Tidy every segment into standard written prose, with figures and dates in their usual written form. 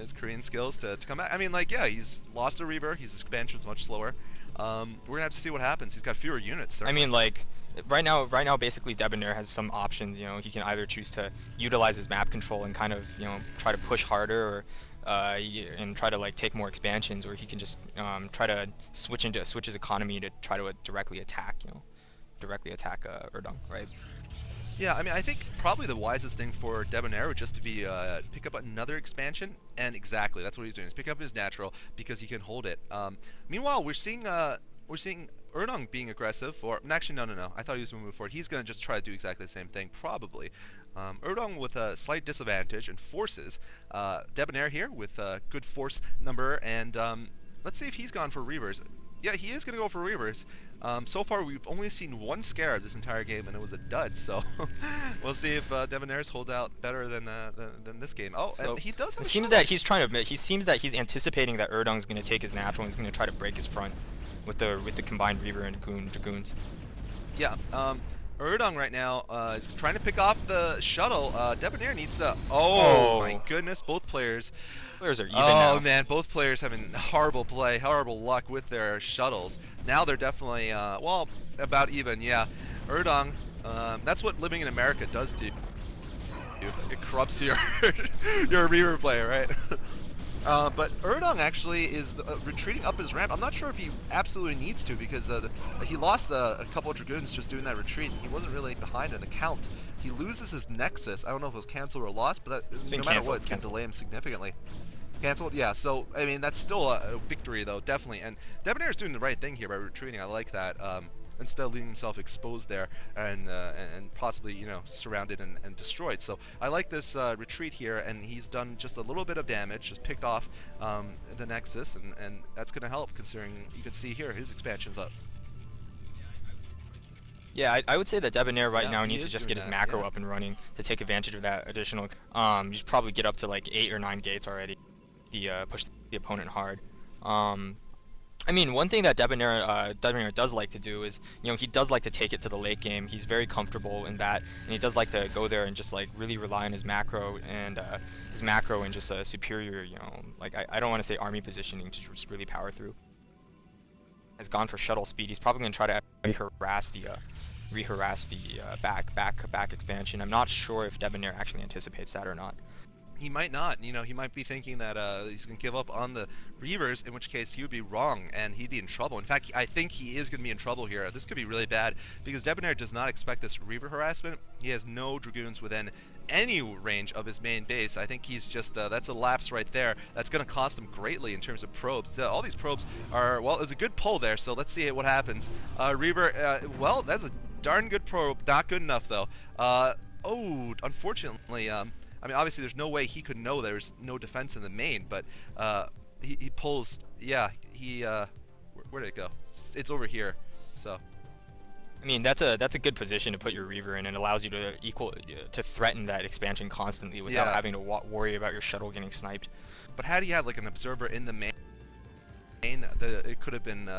his Korean skills to come back. I mean, like, yeah, he's lost a Reaver. His expansion's much slower. We're gonna have to see what happens. He's got fewer units, I certainly. mean, like, right now, basically, Debonaire has some options. You know, he can either choose to utilize his map control and kind of, you know, try to push harder, or and try to like take more expansions, or he can just try to switch his economy to try to directly attack, you know, directly attack Urdung, right? Yeah, I mean, I think probably the wisest thing for Debonaire would just to be pick up another expansion, and exactly that's what he's doing. Is pick up his natural because he can hold it. Meanwhile, we're seeing Urdung being aggressive. Or actually, no. I thought he was going to move forward. He's going to just try to do exactly the same thing, probably. Urdung with a slight disadvantage and forces Debonaire here with a good force number, and let's see if he's gone for Reavers. Yeah, he is going to go for Reavers. So far, we've only seen one Scarab this entire game, and it was a dud. So we'll see if Debonaire's hold out better than this game. Oh, and So he does have it a seems shuttle. that he's trying to. He seems that he's anticipating that Urdung's going to take his natural and he's going to try to break his front with the combined Reaver and Dragoons. Yeah. Urdung right now is trying to pick off the shuttle. Debonaire needs to. Oh my Oh, goodness! Both players. players are even Oh now. man, both players having horrible play, horrible luck with their shuttles. Now they're definitely well about even. Yeah. Urdung. That's what living in America does to you. It corrupts your your Reaver player, right? But Urdung actually is retreating up his ramp. I'm not sure if he absolutely needs to because he lost a couple of Dragoons just doing that retreat. He wasn't really behind in the count. He loses his Nexus. I don't know if it was canceled or lost, but It's been no matter what, it's going to canceled. delay him significantly. Canceled? Yeah, so, I mean, that's still a victory, though, definitely. And Debonaire's doing the right thing here by retreating. I like that. Instead of leaving himself exposed there and possibly, you know, surrounded and destroyed. So I like this retreat here, and he's done just a little bit of damage, just picked off the Nexus, and that's going to help, considering you can see here his expansion's up. Yeah, I would say that Debonair right Yeah, now he needs to is just doing get his that, macro yeah. up and running to take advantage of that additional. You should probably get up to like 8 or 9 gates already. Push the opponent hard. Um, I mean, one thing that Debonair does like to do is, you know, he does like to take it to the late game. He's very comfortable in that, and he does like to go there and just like really rely on his macro and just a superior, you know, like I don't want to say army positioning to just really power through. Has gone for shuttle speed. He's probably gonna try to re-harass the back expansion. I'm not sure if Debonair actually anticipates that or not. He might not. You know, he might be thinking that he's going to give up on the Reavers, in which case he would be wrong and he'd be in trouble. In fact, I think he is going to be in trouble here. This could be really bad because Debonair does not expect this Reaver harassment. He has no Dragoons within any range of his main base. I think he's just, that's a lapse right there. That's going to cost him greatly in terms of probes. All these probes are, well, there's a good pull there, so let's see what happens. Reaver, well, that's a darn good probe. Not good enough, though. Oh, unfortunately, I mean, obviously, there's no way he could know there's no defense in the main, but he pulls. Yeah, where did it go? It's over here. So I mean, that's a good position to put your Reaver in, and it allows you to threaten that expansion constantly without yeah, having to worry about your shuttle getting sniped. but had he had like an observer in the main, it could have been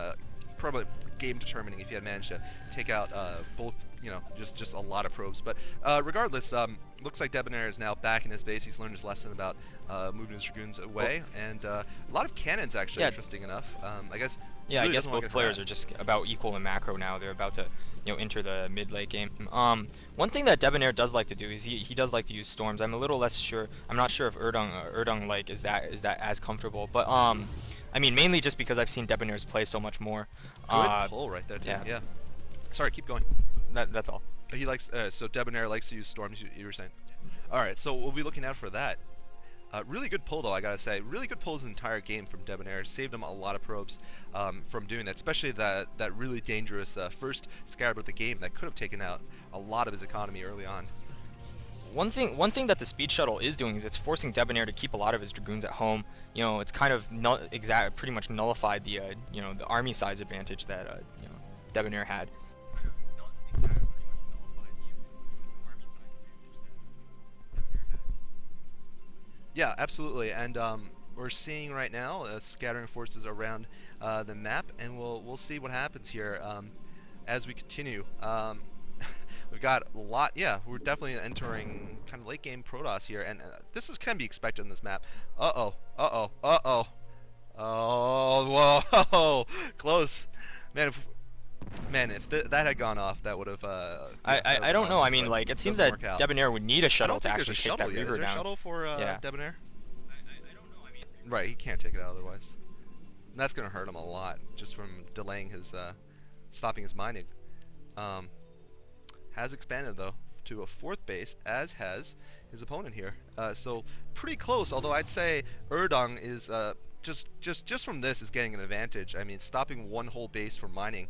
probably game determining if he had managed to take out both. You know, just a lot of probes. But regardless, looks like Debonair is now back in his base. He's learned his lesson about moving his Dragoons away, and a lot of cannons actually. Yeah, interesting enough. I guess. yeah, I Really guess doesn't want both to get players are harassed. just about equal in macro now. They're about to, you know, enter the mid-late game. One thing that Debonair does like to do is he does like to use storms. I'm a little less sure. I'm not sure if Urdung like is that as comfortable, but I mean mainly just because I've seen Debonair's play so much more. Good pull right there, dude. Yeah, Yeah. Sorry, keep going. that's all. He likes so Debonair likes to use storms. You were saying. All right, so we'll be looking out for that. Really good pull though, I gotta say. Really good pulls the entire game from Debonair. Saved him a lot of probes from doing that, especially that really dangerous first Scarab of the game that could have taken out a lot of his economy early on. One thing that the speed shuttle is doing is it's forcing Debonair to keep a lot of his dragoons at home. You know, it's kind of pretty much nullified the you know, the army size advantage that you know, Debonair had. Yeah, absolutely, and we're seeing right now scattering forces around the map, and we'll see what happens here as we continue. We've got a lot. Yeah, we're definitely entering kind of late game Protoss here, and this can be expected in this map. Uh Uh-oh. Uh-oh. Oh, whoa. Close. Man, if that had gone off, that would have, yeah, that would I have been don't know. I awesome, mean, but like, it seems doesn't that work out. Debonaire would need a I shuttle don't to think there's a actually take that shuttle yet. Is Reaver there a down. shuttle for Yeah. Debonaire? Right, he can't take it out otherwise. And that's going to hurt him a lot, just from delaying his, stopping his mining. Um, has expanded, though, to a 4th base, as has his opponent here. So, pretty close, although I'd say Urdung is, just from this is getting an advantage. I mean, stopping one whole base from mining.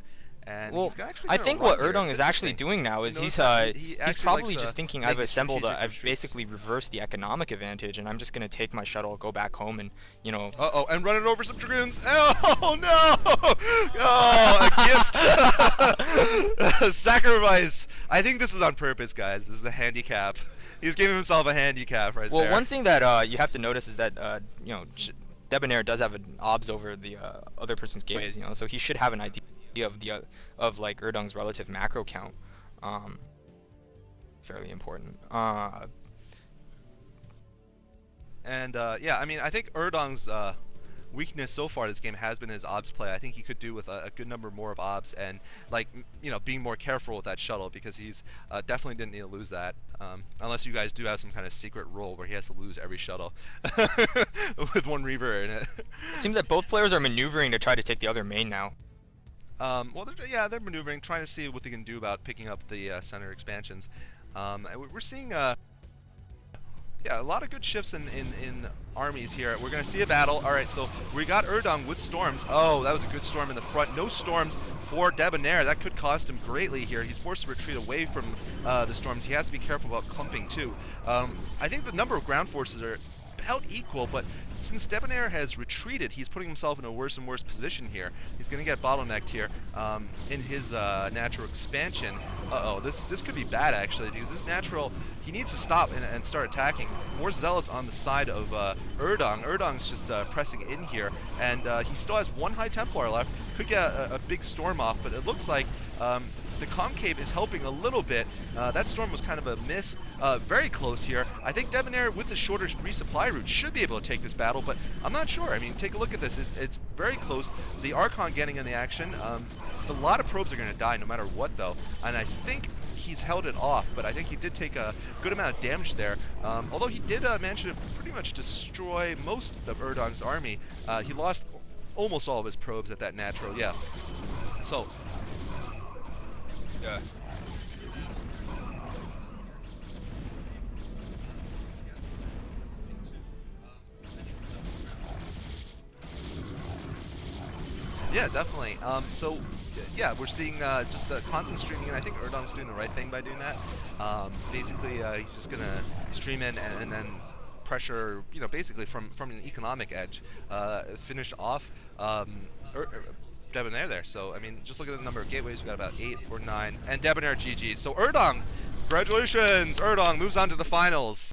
And Well, he's actually I going to think run what here. Urdung It's is actually interesting. doing now You is notice that he he's actually likes probably to just thinking make his strategic I've retreats. basically reversed the economic advantage, and I'm just gonna take my shuttle, go back home, and Uh-oh, and run it over some dragoons. Oh, no! Oh, a gift! Sacrifice! I think this is on purpose, guys. This is a handicap. He's giving himself a handicap right Well, there. one thing that you have to notice is that Debonair does have an obs over the other person's gateways, so he should have an idea of the of like Urdung's relative macro count. Um, Fairly important. And, yeah, I mean, I think Urdung's weakness so far this game has been his obs play. I think he could do with a good number more of obs and, like, being more careful with that shuttle, because he's definitely didn't need to lose that. Unless you guys do have some kind of secret rule where he has to lose every shuttle with one Reaver in it. It seems that both players are maneuvering to try to take the other main now. Well, they're maneuvering, trying to see what they can do about picking up the center expansions. We're seeing yeah, a lot of good shifts in armies here. We're going to see a battle. All right, so we got Urdung with storms. Oh, that was a good storm in the front. No storms for Debonaire. That could cost him greatly here. He's forced to retreat away from the storms. He has to be careful about clumping, too. I think the number of ground forces are about equal, but since Debonaire has retreated, he's putting himself in a worse and worse position here. He's going to get bottlenecked here in his natural expansion. Uh-oh, this could be bad, actually, because this natural, he needs to stop and start attacking. More Zealots on the side of Urdung. Urdung's just pressing in here, and he still has one High Templar left. Could get a big storm off, but it looks like the concave is helping a little bit. That storm was kind of a miss. Very close here. I think Debonaire, with the shorter resupply route, should be able to take this battle, but I'm not sure. I mean, take a look at this. It's very close. The Archon getting in the action. A lot of probes are going to die no matter what, though, and I think he's held it off, but I think he did take a good amount of damage there. Although he did manage to pretty much destroy most of Urdung's army. He lost almost all of his probes at that natural, yeah. So, yeah. Yeah, definitely. So, yeah, we're seeing just a constant streaming, and I think Urdung's doing the right thing by doing that. Basically, he's just gonna stream in and then pressure, basically from an economic edge, finish off Debonaire there. So, I mean, just look at the number of gateways. We got about 8 or 9, and Debonaire GG. So, Urdung, congratulations! Urdung moves on to the finals.